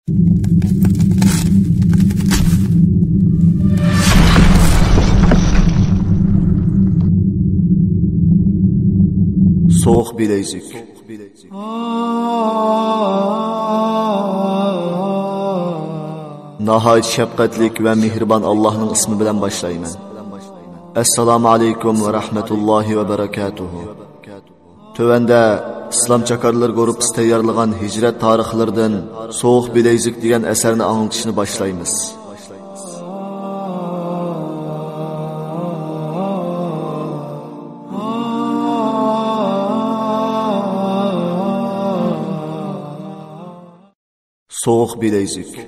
Soğuk Bilezik. Nahayet şefkatlik ve mihriban Allah'ın ismi bilen başlayman. Esselamu aleykum ve rahmetullahi ve berekatuhu. Tövende İslam çakarlar grup tayyorlagan hicret tarixlaridan Soğuk Bilezik degan eserini anlatışını başlaymiz. Soğuk Bilezik.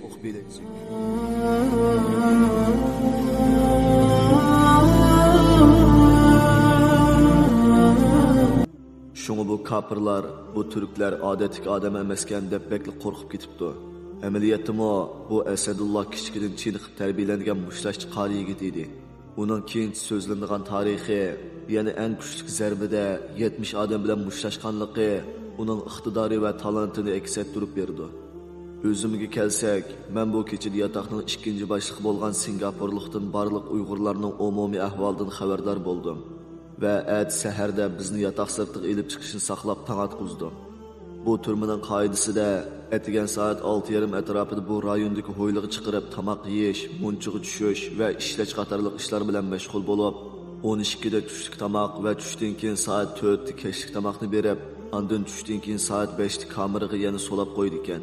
Şunu bu kapırlar, bu Türkler adetik adam emasken deb bekli korkup ketipdi. Ameliyatımı bu Esadullah kichikidin çiniqib tarbiyalangan mushlashchi qari yigit edi. Uning keyinchi so'zlanadigan tarixi, yana eng kuchli zarbida 70 odam bilan mushlashganligi uning iqtidori va talantini aks ettirib berdi. Özümge kelsak, men bu kechida yotoqning ikkinchi boshlig'i bo'lgan Singapurlikdan barliq Uyg'urlarning umumiy ahvolidan xabardor bo'ldim va at saharda bizni yotoq sirtiga elib chiqishni saqlab tong atqizdim. Bu turmaning qoidasida etigan soat 6:30 atrofida bu rayondagi hoyliga chiqarib tamoq yeyish, munchiga tushish va ishlash qatorliq ishlar bilan mashg'ul bo'lib, 12da tushlik tamoq va tushdan keyin soat 4da kechlik tamoqni berib, ondan tushdan keyin soat 5da kameraga yana solab qo'ydi ekan.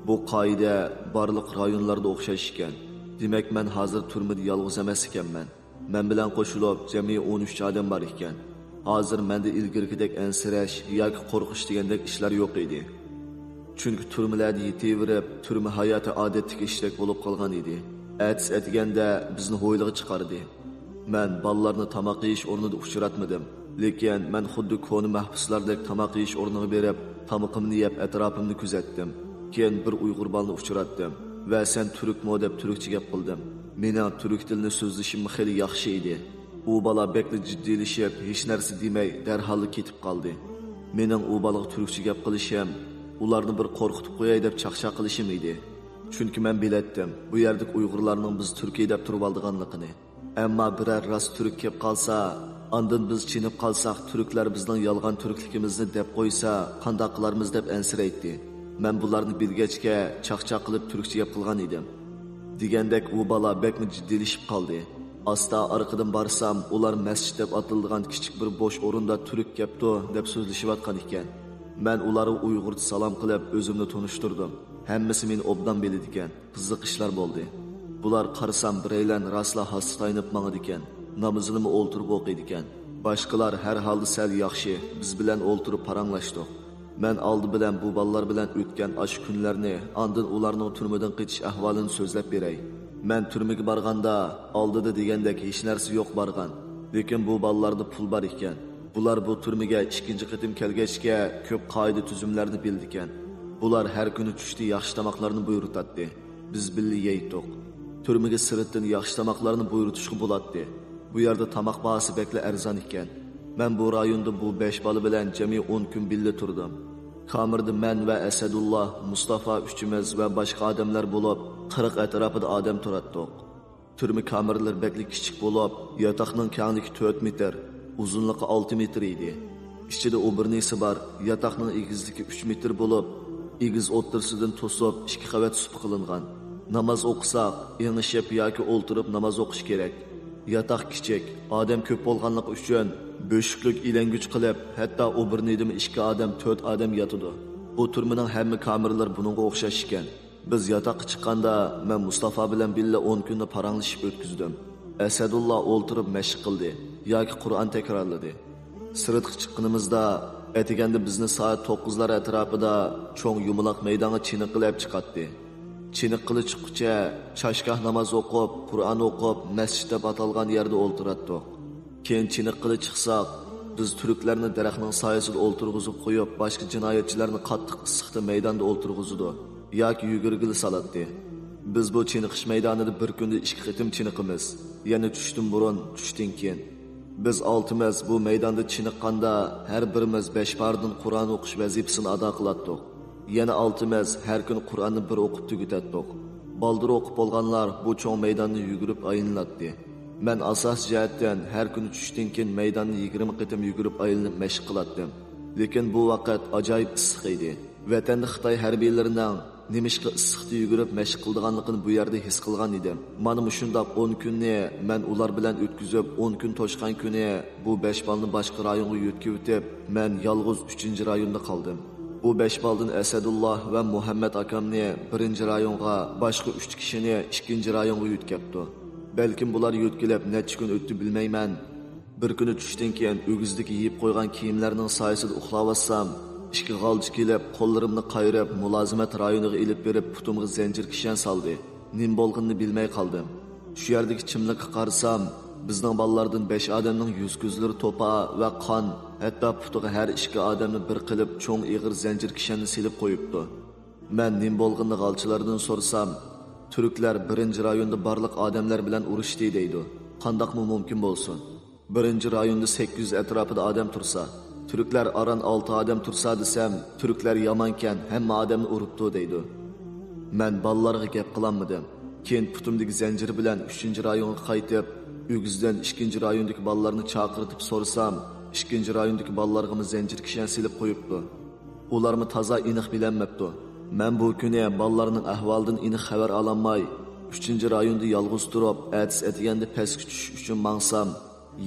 Bu qoida barliq rayonlarda o'xshash ekan. Demak, men hozir turmada yolg'iz emas ekanman. Men bilan qo'shilib jami 13 odam bor ekan. Hozir menda ilgirgidek ansirash yoki qo'rqish degandek ishlar yo'q edi. Chunki turmalarda yetaverib, turma hayoti odatdagi ishdek bo'lib qolgan edi. Ats etganda bizni hoyliga chiqardi. Men ballarni tamoq yeyish o'rnida uchratmadim. Lekin men xuddi koni mahbuslardek tamoq yeyish o'rniga berib, tamoqimni yeb atrofimni kuzatdim. Keyin bir Uyg'ur balni uchratdim va sen turkmi deb turkcha gap qildim. Mening turk tilini so'zlashim xeyli yaxshi edi. U bala bekli jiddiylashib, hech narsa demay darhol ketib qoldi. Mening u balaga turkcha gap qilishim, ularni bir qo'rqitib qo'yay deb chaqchaq qilishim edi. Chunki men biletdim, bu yerdagi Uyg'urlarning biz Turkiya deb turib olganligini. Ammo biror rost turk kelib qolsa, ondan biz chinib qolsak, turklar bizning yolg'on turkligimizni deb qo'ysa, qanday qilarmiz deb ansiraydi. Men bularni bilgachga chaqchaq qilib turkcha gap qilgan edim. Degandek u bala bekmi jiddiylashib qoldi. Asta orqadan barsam, ular masjid deb atilgan kichik bir bo'sh o'rinda turk gapdi deb so'zlashayotgan ekan. Men ularga Uyg'urcha salom qilib o'zimni tanishtirdim. Hammasi meni obdan bildi ekan. Qiziq ishlar bo'ldi. Bular qarsam biraylan rasla hastayinib mangdi ekan. Namozini o'ltirib o'qiydi ekan. Boshqalar har holda sal yaxshi, biz bilan o'ltirib paranglashdik. Men oldi bilan bu ballar bilan o'tgan ash kunlarni, ondan ularning turmadan qetish ahvolini so'zlab beray. Men turmaga borganda oldida degandek hech narsa yo'q borgan. Lekin bu ballarda pul bor ekan. Bular bu turmaga ikkinchi qitim kelgachga ko'p qoida tuzumlarni bildi ekan. Bular har kuni tushda yaxshi tamoqlarni buyurtadi. Biz birga yeydik. Turmaga siritdan yaxshi tamoqlarni buyurtishga bo'ladi. Bu yerda tamoq bahsi bekla arzon ekan. Men bu rayonda bu 5 bola bilan jami 10 kun birga turdim. Kamirda men va Esadullah, Mustafa uchimiz va boshqa odamlar bo'lib 40 atrofida odam turardik. Turma kamirlar bekli kichik bo'lib, yotoqning kengligi 4 metr, uzunligi 6 metr edi. Ichida o'birnisi bor, yotoqning egizligi 3 metr bo'lib, egiz o'ttirsidan to'sib 2 qavat sup qilingan. Namoz o'qisak, yig'ishib yoki o'ltirib namoz o'qish kerak. Yotoq kichik, odam ko'p bo'lganligi uchun bo'shliq ilangich qilib, hatto o'birnidimi 2 odam, 4 odam yotadi. Bu turmaning hamma kamerlar buningga o'xshash ekan. Biz yotoqqa chiqqanda men Mustafa bilan birga 10 kunni paranglashib o'tkazdim. Esadullah o'ltirib mashq qildi yoki Qur'on takrorladi. Sirtga chiqqanimizda etiganda bizni soat 9lar atrofida cho'ng yumaloq maydonga chiniqlab chiqatdi. Chiniqqili chiqquncha chashkah namoz o'qib, Qur'on o'qib, masjidda atalgan yerda o'ltiratdik. Keyin chiniqqili chiqsak, biz turklarni daraxtning soyasida o'ltirg'izib qo'yib, boshqa jinoyatchilarni qattiq issiqda maydonda o'ltirg'izdi yoki yugurgili salatdi. Biz bu chiniqish maydonida bir kunda 2 qitim chiniqimiz, ya'ni tushdan burun, tushdan keyin. Biz oltimiz bu maydonda chiniqqanda har birimiz 5 pardin Qur'on o'qish vazifasini ado qilatdik. Yana 6 mez her gün Qur'onni bir o'qib tugatdik. Baldır o'qib bo'lganlar bu cho'ng maydonni yugurib aylanadi. Men asos jihatdan har kuni tushdan keyin maydonni 20 qitim yugurib aylanib mashq qilardim. Lekin bu vaqt ajoyib issiq edi. Vatanda Xitoy harbiylarining nimishqa issiqda yugurib mashq qilganligini bu yerda his qilgan edim. Mana shundoq 10 kunni men ular bilan o'tkazib, 10 kun to'shgan kuni bu 5 balni boshqa rayonga yo'tkib o'tib, men yolg'iz 3-rayonda qoldim. Bu 5 baldan Asadullah va Muhammad akamni 1-rayonga, boshqa 3 kishini 2-rayonga yo'tkabdi. Balkim bular yo'tkilib necha kun o'tdi bilmayman. Bir kuni tushdan keyin o'gizdagi yeyib qo'ygan kiyimlarning soyasida uxlavatsam, ishga g'alchi kelib, qo'llarimni qayrab, mulozimat rayoniga ilib berib, putumga zanjir kishan soldi. Nim bo'lganini bilmay qoldim. Shu yerdagi chimlikqa qarasam, bizning bolalardan 5 odamning yuz ko'zlari to'pa va qon, hatto putiga har 2 odamni bir qilib cho'ng ig'ir zanjir kishanni silib qo'yibdi. Men nim bo'lganini g'alchilardan so'rasam, Türkler 1-rayonda barliq odamlar bilan urushdi deydi. Qandaqmi mumkin bo'lsin? 1-rayonda 800 atrofida odam tursa, Türkler aran 6 odam tursa desam, Türkler yamankan, hamma odamni uribdi deydi. Men ballarga gap qilolmadim. Keyin putumdagi zanjir bilan 3-rayonga qaytib, o'gizdan 2-rayondagi ballarni chaqirtib so'rasam, 2-rayondagi ballarga zanjir kishan silib qo'yibdi. Ularni toza aniq bilanmabdi. Men bu kuni ballarning ahvolidan aniq xabar ololmay, 3-rayonda yolg'iz turib, atis etiganda pastga tushish uchun mangsam,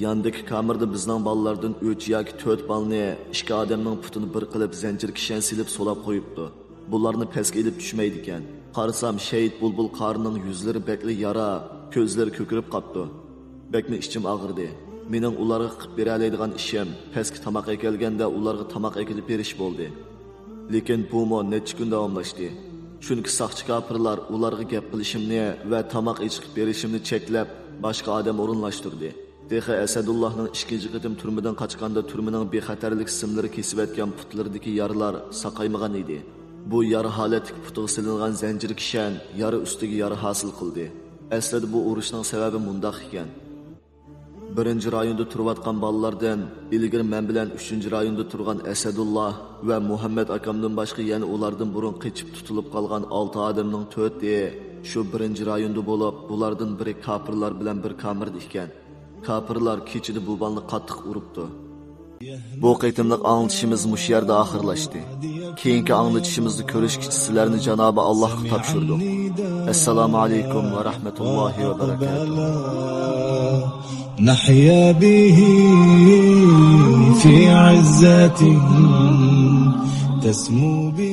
yandagi kamerda bizning ballardan 3 yoki 4 balni 2 odamning putini bir qilib zanjir kishan silib solab qo'yibdi. Bularni pastga ilib tushmaydi ekan. Qarasam Shahid Bulbul qarining yuzlari bekli yara, ko'zlari ko'kirib qopdi. Bekni ichim og'irdi. Mening ularga qilib bera oladigan ishim pastga tomoq ekelganda ularga tomoq ekilib berish bo'ldi. Lekin bu mo necha kun davomlashdi. Chunki saqchi kafirlar ularga gap qilishimni va tomoq ichib berishimni cheklab, boshqa odam o'rinlashtirdi. Dexa Asadullahning 2-qitim turmadan qochganda turmaning bexatarlik simlari kesib etgan putlaridagi yaralar saqaymagan edi. Bu yara holatdagi putiga silingan zanjir kishan yara ustiga yara hosil qildi. Aslida bu urushning sababi mundaq ekan. 1-rayonda turayotgan bolalardan ilgari men bilan 3-rayonda turgan Asadullah va Muhammad akamdan boshqa yana ulardan burun qochib tutilib qolgan 6 odamning 4ti shu 1-rayonda bo'lib, bulardan biri kafirlar bilan bir kamerda ekan. Kafirlar kechida bu balni qattiq uribdi. Bu qitimliq anglitishimiz mush yerda oxirlashdi. Keyingi anglitishimizni ko'rishga sizlarni Janobi Allohga topshirdik. Assalomu alaykum va rahmatullohi va barakatuh. نحيا به في عزة تسمو به